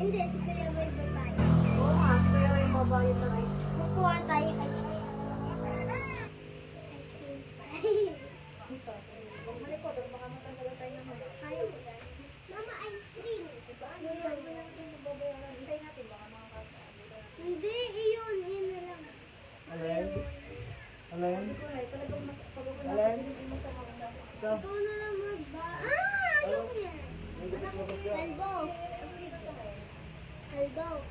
Hindi, si Kuya Boy babae. Oo nga, si Kuya Ray babayad ng ice cream. Kukuha tayo ice cream. Huwag malikot, at baka matanggalan tayo ng mga. Kaya ko yan. Mama, ice cream. Paano yun? Wala natin mababayaran. Hintay natin, baka makakaabutan. Hindi, iyon na lang. Alin? Alin? Sabi ko na, talagang mas pag-uwi Alin? mo sa mga nasa. Ito. Ikaw na lang magba. Ayoko yan. Halbo. Halbo.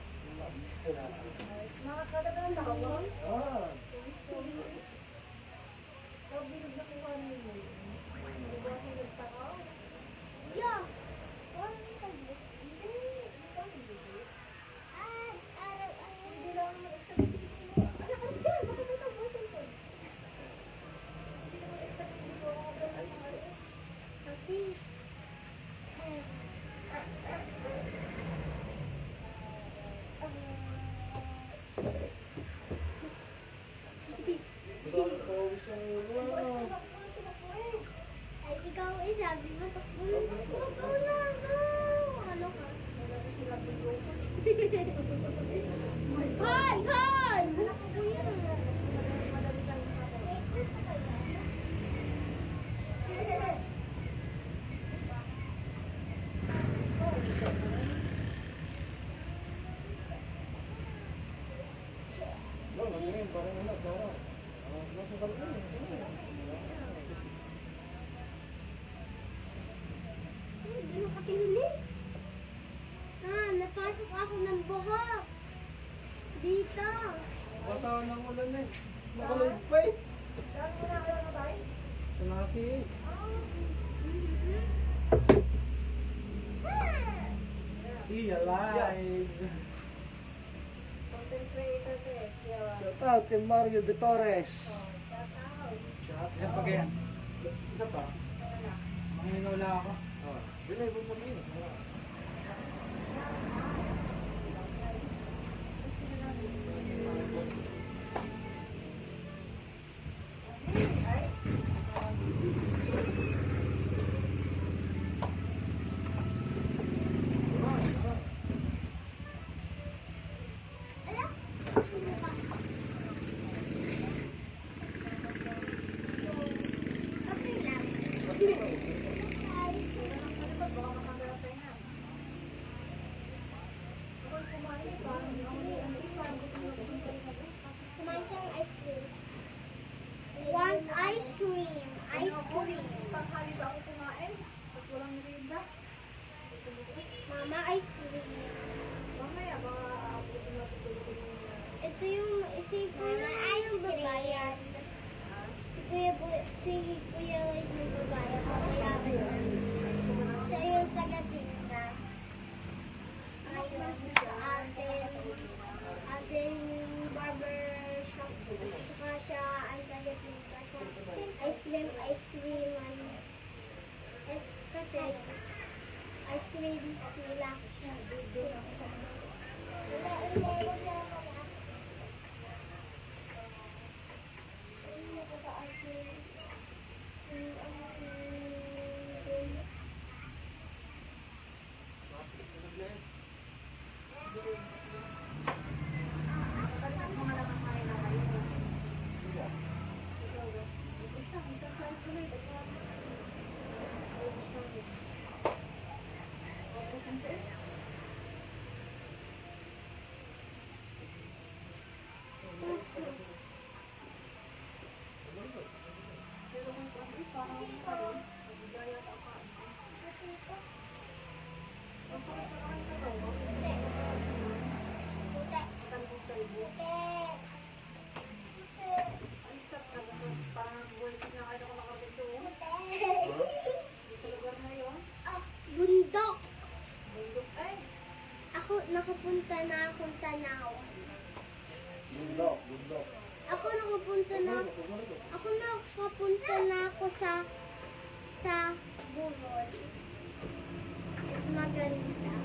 Makakaganda ng tawag. Ah. Tubis. Bilog na kuha nyo. Hindi ba sa nagtakaw? Yeah. Hindi lang mag-examine ko. Anak kasi dyan, baka may tawag sa cellphone. Hindi naman examine ko. Ako ganun ang ano. Okay. Bakit pawis ang ulo? Ay, ikaw sabi mo, takbo lang ako. Ikaw lang. Ano ka? Wala ko sila bulukan. Hoy! Hoy! Anak ko yan. Madali lang yung sa akin. Wala, ganyan, parang ano, sarap. Nasa balkon. Hindi mo katingin. Napasok ako ng buhok. Dito. Basa ng ulan eh. Nakalog pa eh. Saan mo na alam na tayo? Sa nasi eh. See you live. Content creator test. Shout out kay Mario De Torres. Shout out. Shout out. Yan pa kaya. Isa pa. Manginaw lang ako. Oh. Bilay mo sa mga. Okay lang. Kumain siya ng ice cream. Want ice cream. Ice cream. Tanghali ba ako kumain? Tapos walang merienda? Mama, ice cream. Mamaya, baka aabutin natin tulog yung Ito yung si Kuya yung babayan. Si Kuya Lloyd yung babayan. Papayaran yun. Siya yung taga-tinda. Ayun, sa atin barber shop. Saka siya ang taga-tinda sa ice cream. Kasi ice cream nila siya. Bundok. Ako, nakapunta na akong Tanaw. Bundok, bundok. Ako nakapunta na ako sa Bohol. Mas maganda.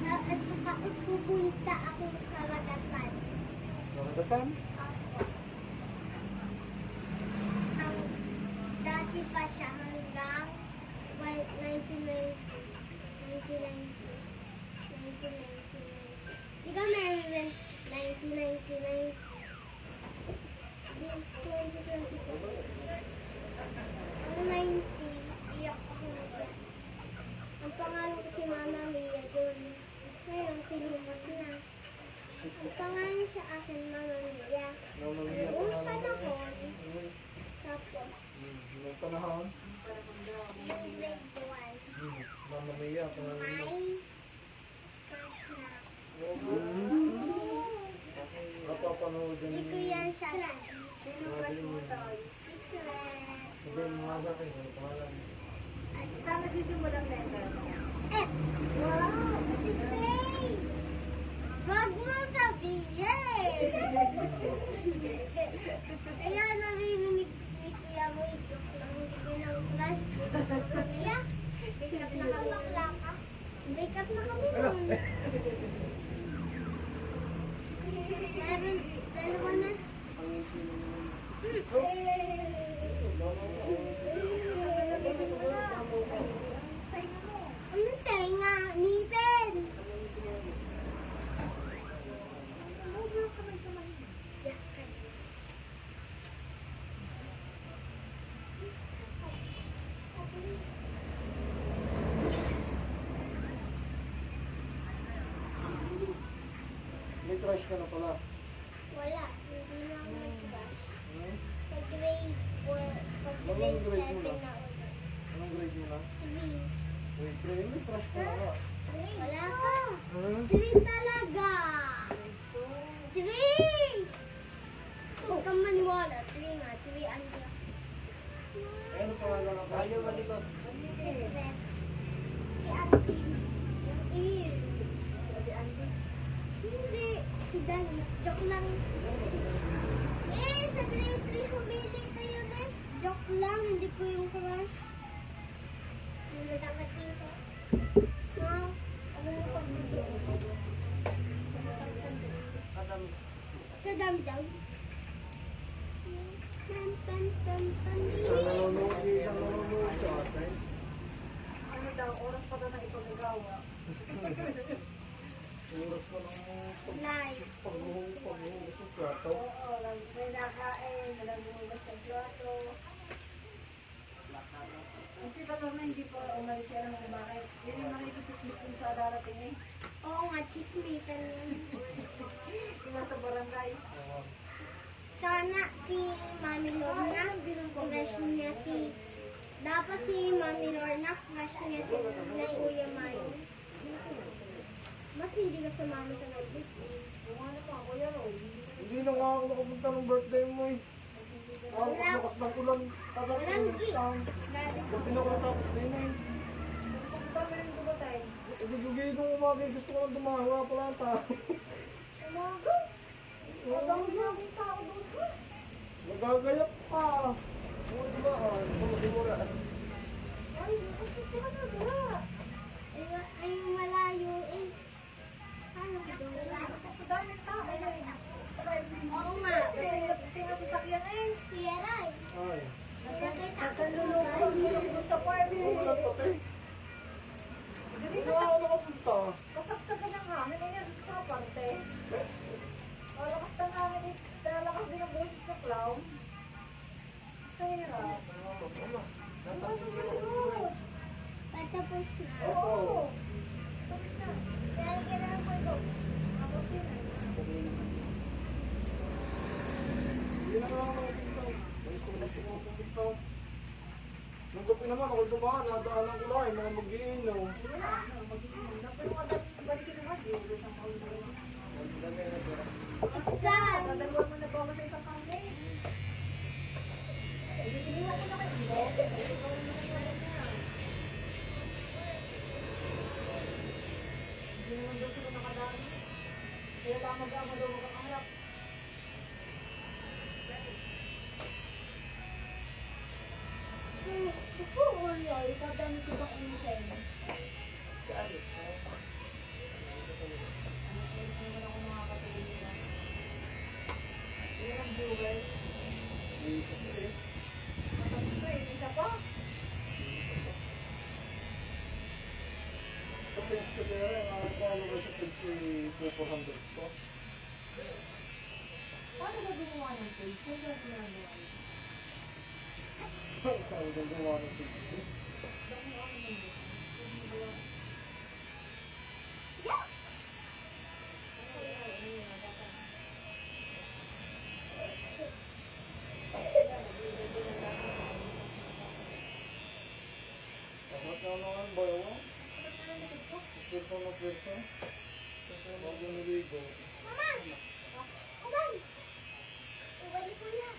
At saka pupunta ako sa Ragatan. Nakagatan? Dati pa siya hanggang 1990. Pangalan sa akin, Mama Mia. Mama Mia, Noong pangalan mo panahon, yan. tapos, Noong panahon. yung grade 1, Mama Mia, pangalan mo. may crush na. Napapanood din. Hindi ko yan siya crush. Sino crush mo tayo? Secret. Sabihin mo nga sa akin, ano pangalan? At Saan nagsisimulang letter? F. Wow! Si Faye! Wag mo sabihin! Kaya naririnig ni Kuya mo, joke lang, hindi ko ng crush. Kuya, make up na kabakla ka. Make up na kami nun. Meron, dalawa na. Ano tenga? Nipin! May crush ka na pala. Wala, hindi na ako nag-crush. Hmm? Sa grade 4, pag Anong grade grade 7 mo na na? ulit. Anong grade mo na? 3. Wait, grade may crush ka na. Wala ka. Hmm? 3 talaga. 3! Huwag kang maniwala. 3 nga. 3 Andra. Eh, ano pangalan ng crush? Ayaw malikot. Secret. Si Ate. Yung ear. Hindi. Si Danis. Joke lang. Sa grade 3 humili tayo na. Joke lang. Hindi ko yung crush. Hindi dapat pinsa. No? Ano yung pagbudo? Kadami daw. Isang nanonood sa atin. Ano daw, oras pa daw na ipagagawa. Oras pa ng Live. paghuhugas ng plato. Oo, may nakain, nalagugas ng plato. Ang tita naman hindi pa umalis yan ng bakit. Yun yung nakikitismis kung sa darating eh. Oo nga, chismisan yun. Yung nasa barangay. Sana si Mami Lorna, crush niya si... Dapat si Mami Lorna, crush niya si Kuya Mayo. Ba't hindi ka sumama sa nag-date? Yung ano pa, kuya Roy. Hindi na nga ako nakapunta ng birthday mo eh. Ang lakas ng ulan. Walang G. Galing. Sabi na ko natapos din eh. Kasi dami rin dumatay. Ibigay nung umaga, gusto ko lang dumawa pala ang tao. Umaga? Madami na akong tao doon ka. Nagagayak pa. Oo, dumaan. Dumura. Ay, gusto ko na dura. Ay, malayo eh. Paano ka doon? Sa dami tao eh. Oo nga. Tingnan sa sakyan eh. Kuya Ray. Ay. Nagkalulong sa party. Oo, pati. Hindi Hindi na ako nakapunta. kasagsagan ng hangin. Ay, yan ka parte. Malakas ng hangin eh. Lalakas din ang boses ng clown. Sa hirap. Tapos Patapos na. Oo. Tapos na. Lalagyan na ako ito. Abot din eh. Hindi na ako nakapunta. Gusto ko na pumunta. Nung gabi naman ako dumaan, nadaanan ko lang, mga mag-iinom. Wala. Mag-iinom na. Pero balikin naman. Yung isang kaulo. Saan? Dadalawa mo na ba ako sa isang kami? Iniwan ko na kayo. Ikaw na kayo niya. Hindi naman daw sila nakadami. Sila lang mag-ama daw magkakarap. Oo, Lord. Kadami ko bang umisay? Hindi naman ako makakatulog. Ilan ang viewers? Matapos na eh. Isa pa? Sa page ko sila, ang follower sa page ko ay 400 ko. Paano ba gumawa ng page? Saan ba ginagawa? Isang gagawa ng page ko. Dami ako ng Yeah. pa mag-pwersa. Bago niligo. Mama! Uban! Uban ni Kuya.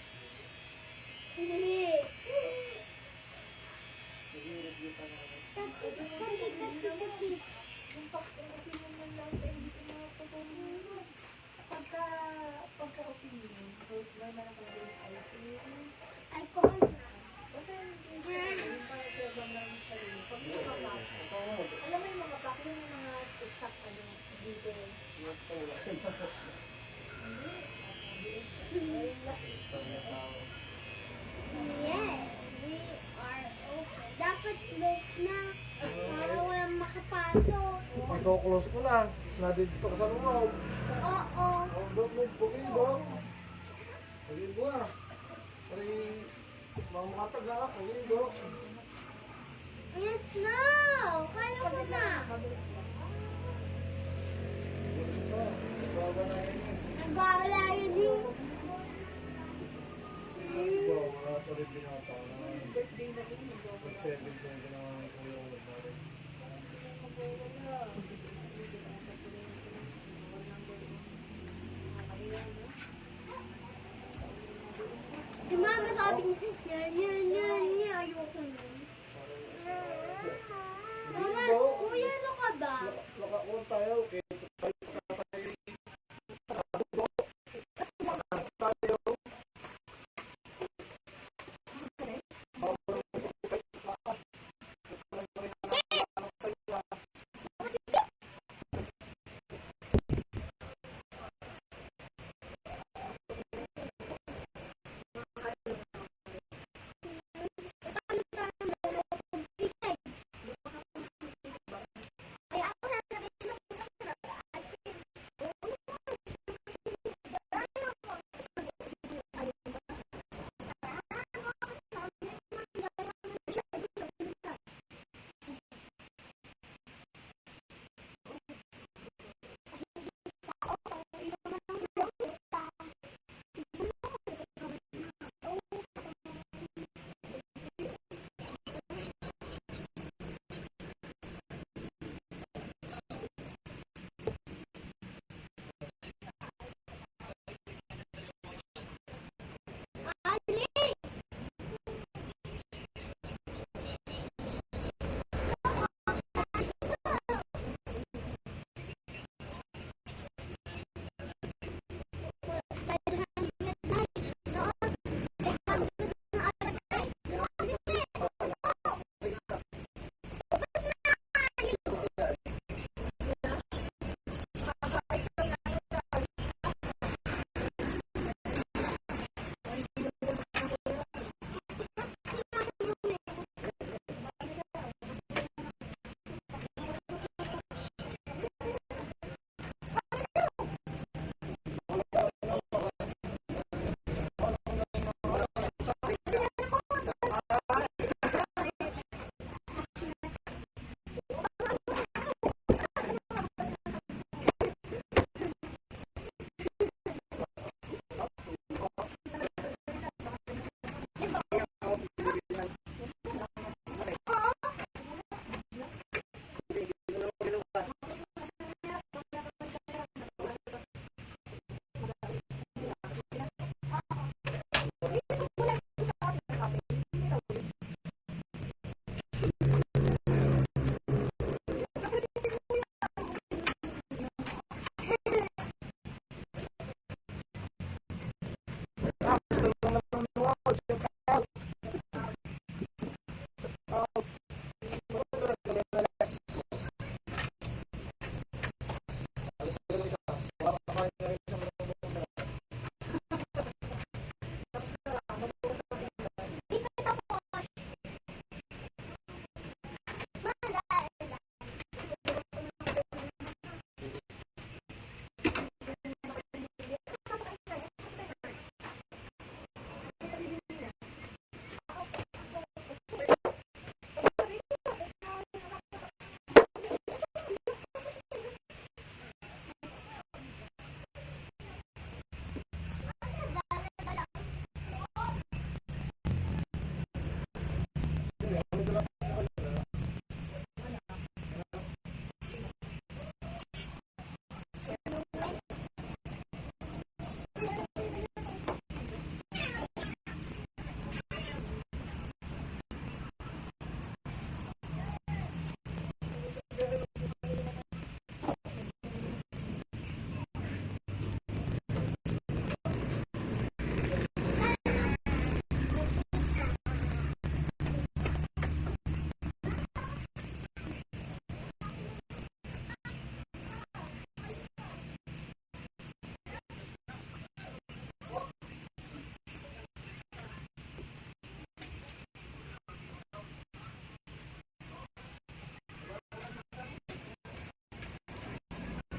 Hindi. Sige, review pa na ako. Tapi. Yung tax and opinion man lang sa English yung mga totoo. Pagka-opinion, may man ako yung opinion. Icon. Kasi yung parang lang yung sarili. Pag yung mga fact, alam mo yung mga fact, yung mga exact details. Hindi. Ayun lang. Yes, we are open. Dapat look na para walang makapasok. Ito-close ko lang. Nadito ka sa loob. Oo. Oh, dog, pag-ibog. Pag-ibog ah. Pari, mga makatag ah. Pag-ibog. Yes, no. Kaya ko na. Mabilis lang. Bawa na yun eh. Nagbawala yun eh. Wala pa rin binata na. Birthday na rin. Mag-7 na ang kuya ulit natin. Si Mama sabi niya, yan, ayoko na. Mama, kuya, ano ka ba? Nakakuha tayo. Okay.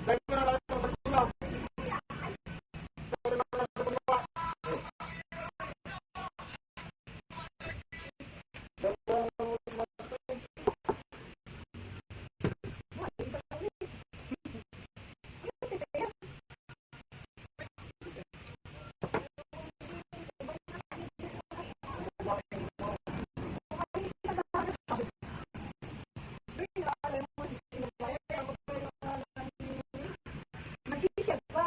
Dahil ko na lang ito sa ulam. Dahil na lang sa pagbawa. Magsisiyag pa.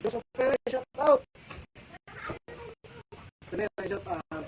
Joseph Perez, shout out. Shout out.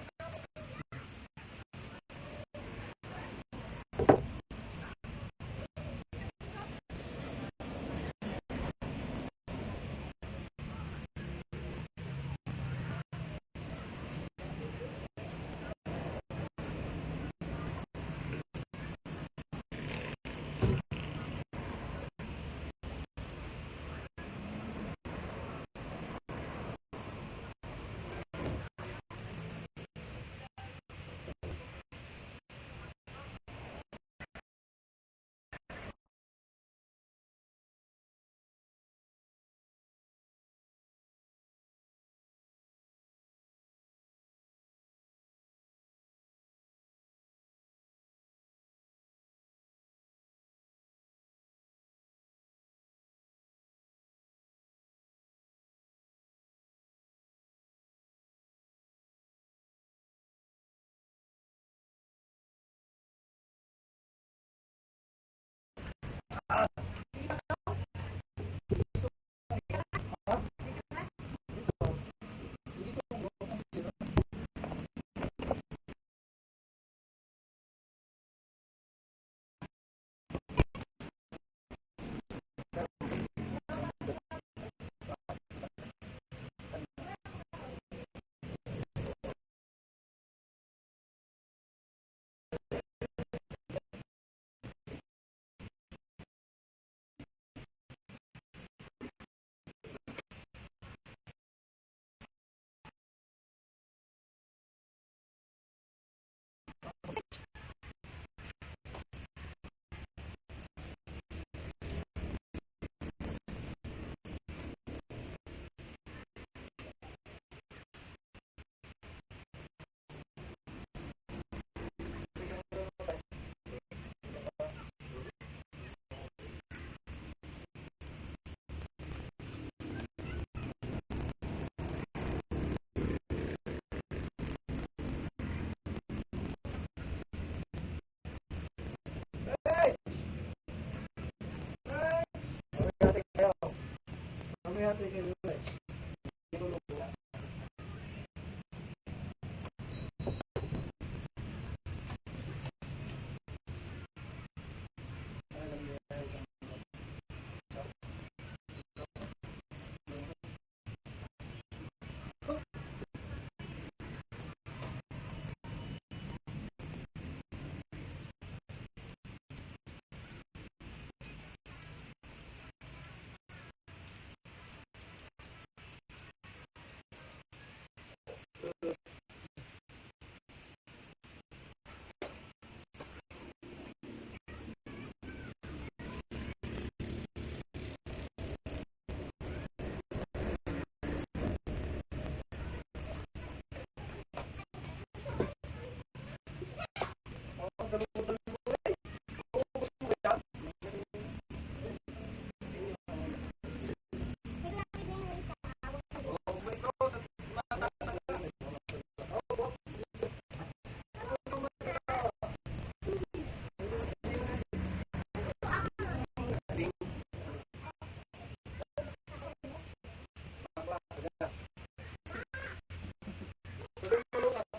hati kayo.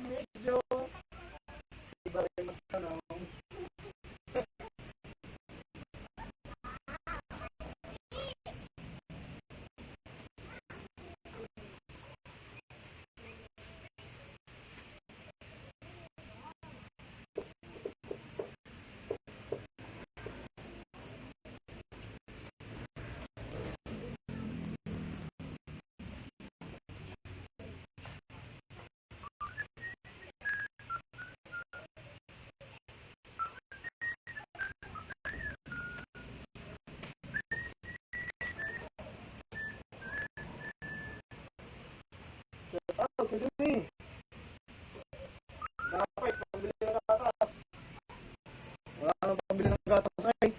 Medyo iba rin magtanong. Pwede na eh. Dapat, pambili ng gatas. Wala nang pambili ng gatas ay.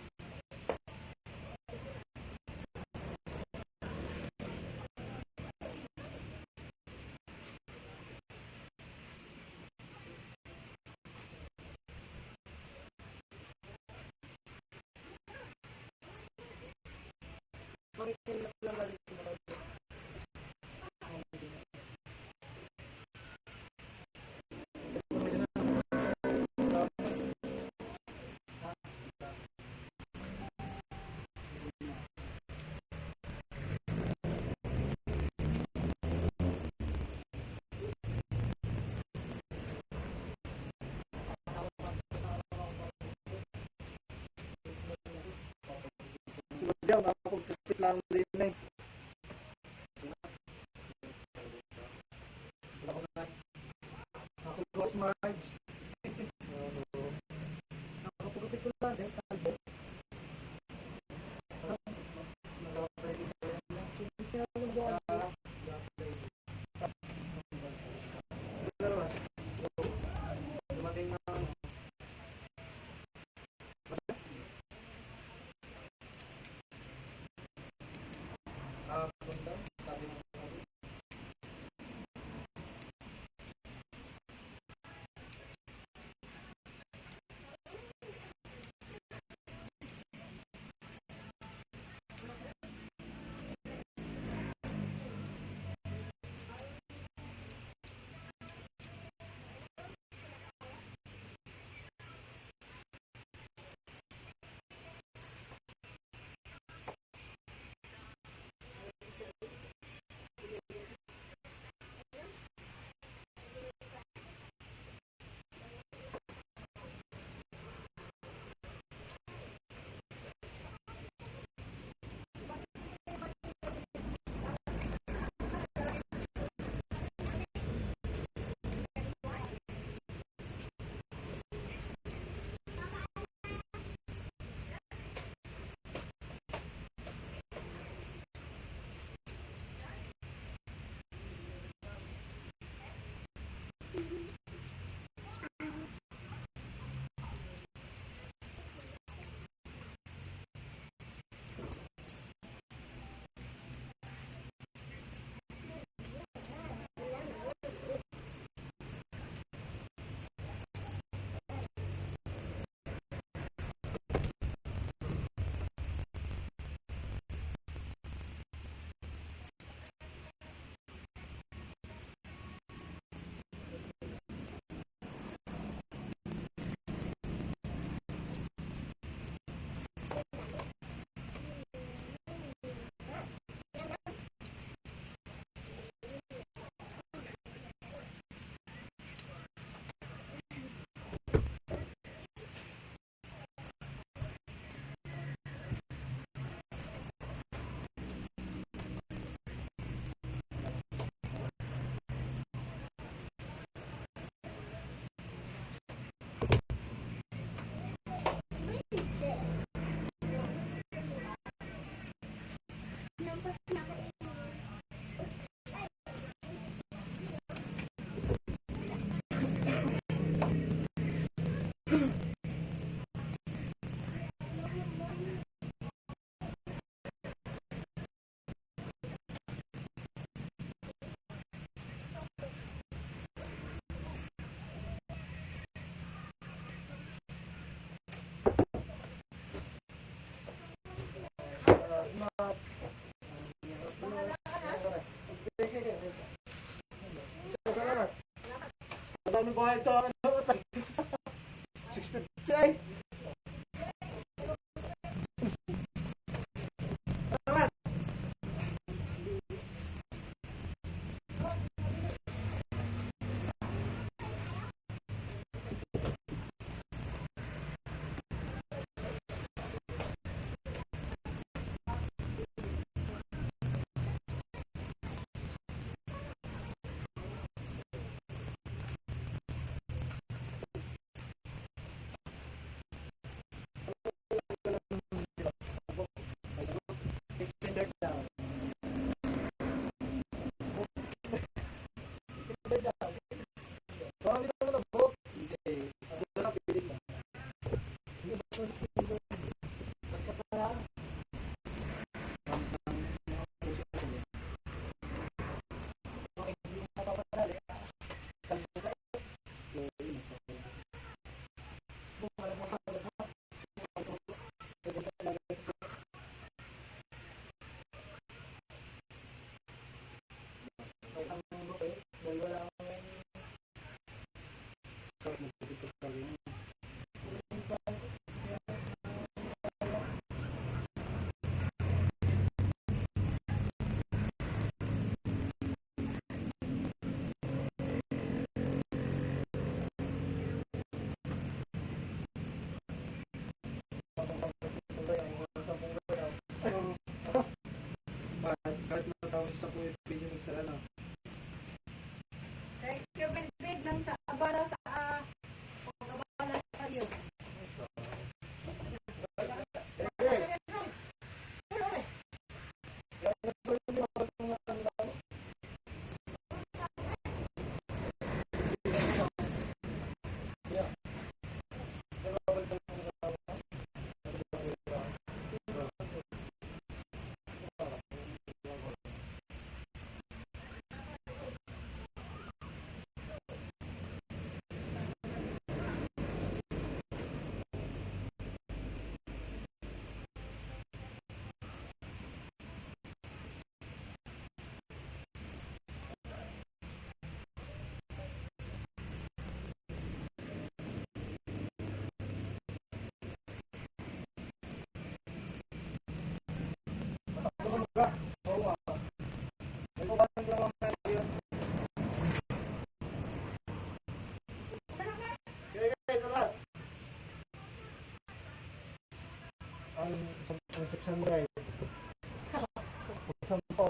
Diyan, nakapagpipit lang din eh. Nakapagpipit Marge. Nakapagpipit ko lang eh, kalbo. Dumating na punta, sabi mo. Magkano bayad sa akin? 650 ay. Kahit natawag sa po yung video ng sa ano. Thank you, Big, lang sa abala sa pag-abala sa iyo. Ang section drive. Sampo.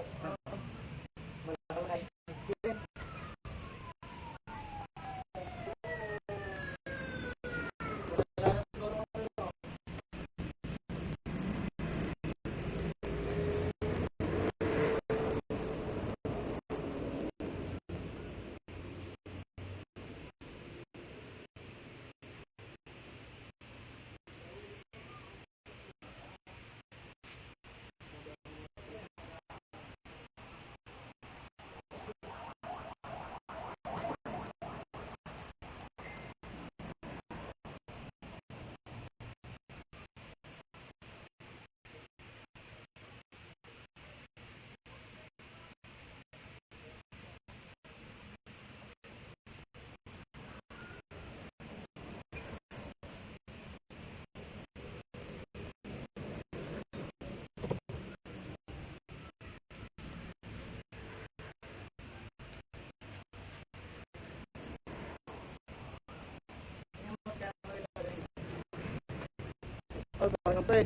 Ano ba ang pe?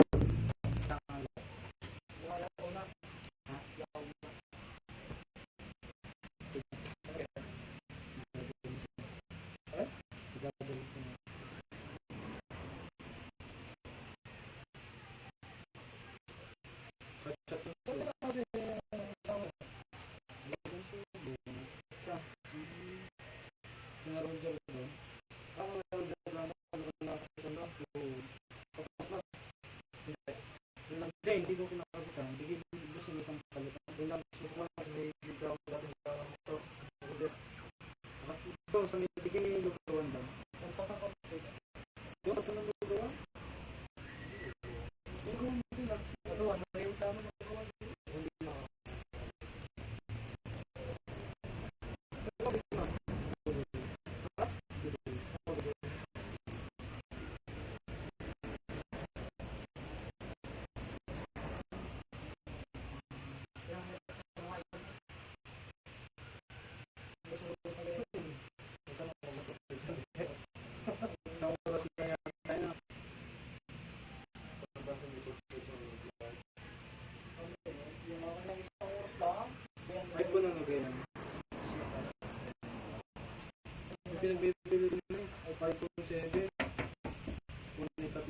Hindi ko kinakabutan. Hindi ko gusto isang palitan. Ilang gusto ko lang may bigla ko dating parang ito. Ito, sa may bigyan yung lugawan lang. Ang pasang kapit. Yung ito ng lugawan? Yung kung hindi lang. Ito, ano na yung tama ng lugawan? Hindi na. Ito, bigyan na. Ha? pinagbibili nila ay 5.7. Kung may 3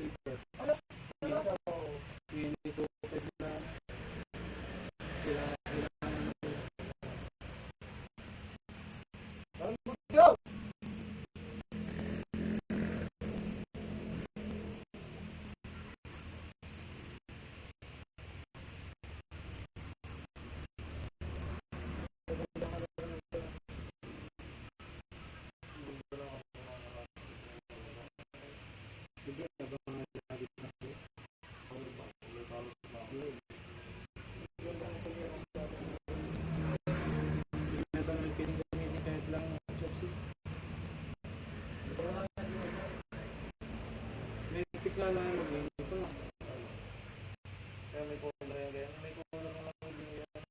liter. Ngayon ito 5 na. Kailangan nila. Parang mag-go! Kaya lang mag-init ito. Kaya may kulay yan. Kaya may kulay lang yan.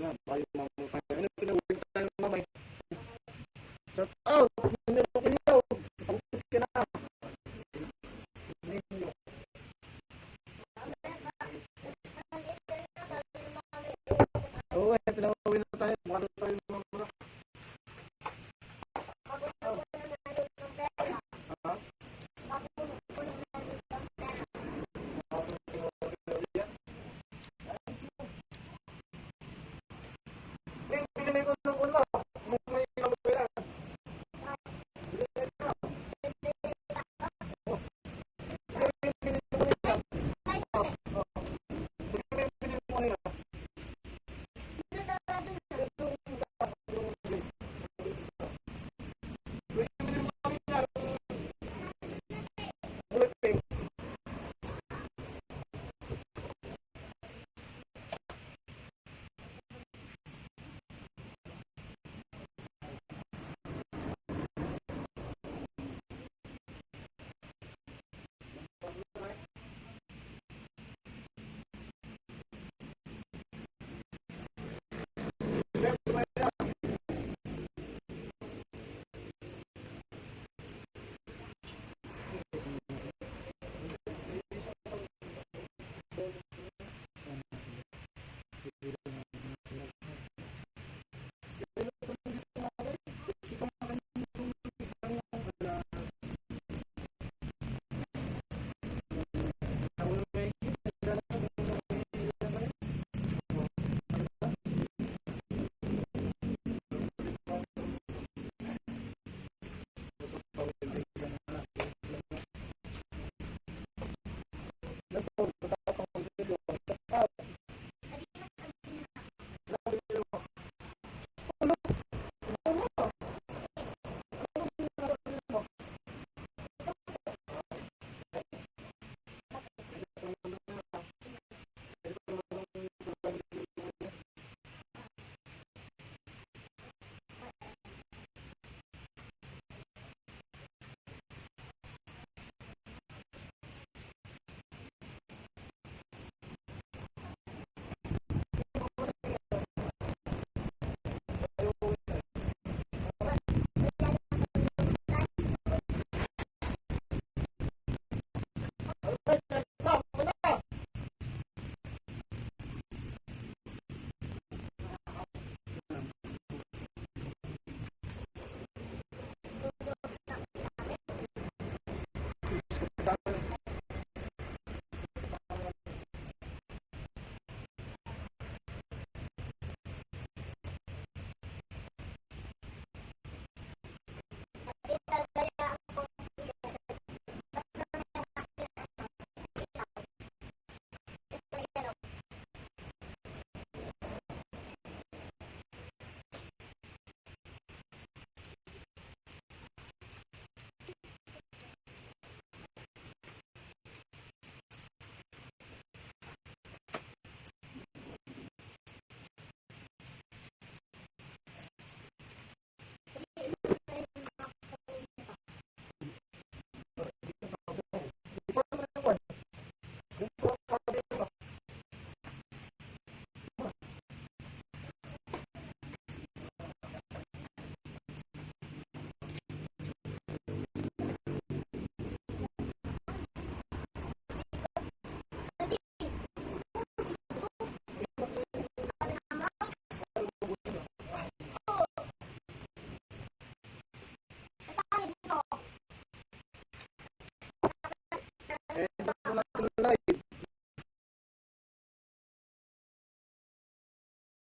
Yan, tayo mamamay. Ano pinawin tayo mamay? Shout out! Numero kayo! Pagpapit ka na! Oo, pinawin na tayo. Mukha na tayo mamamay. Ha? Pinili ko ng ulo. May ilang ba yan? Let's go.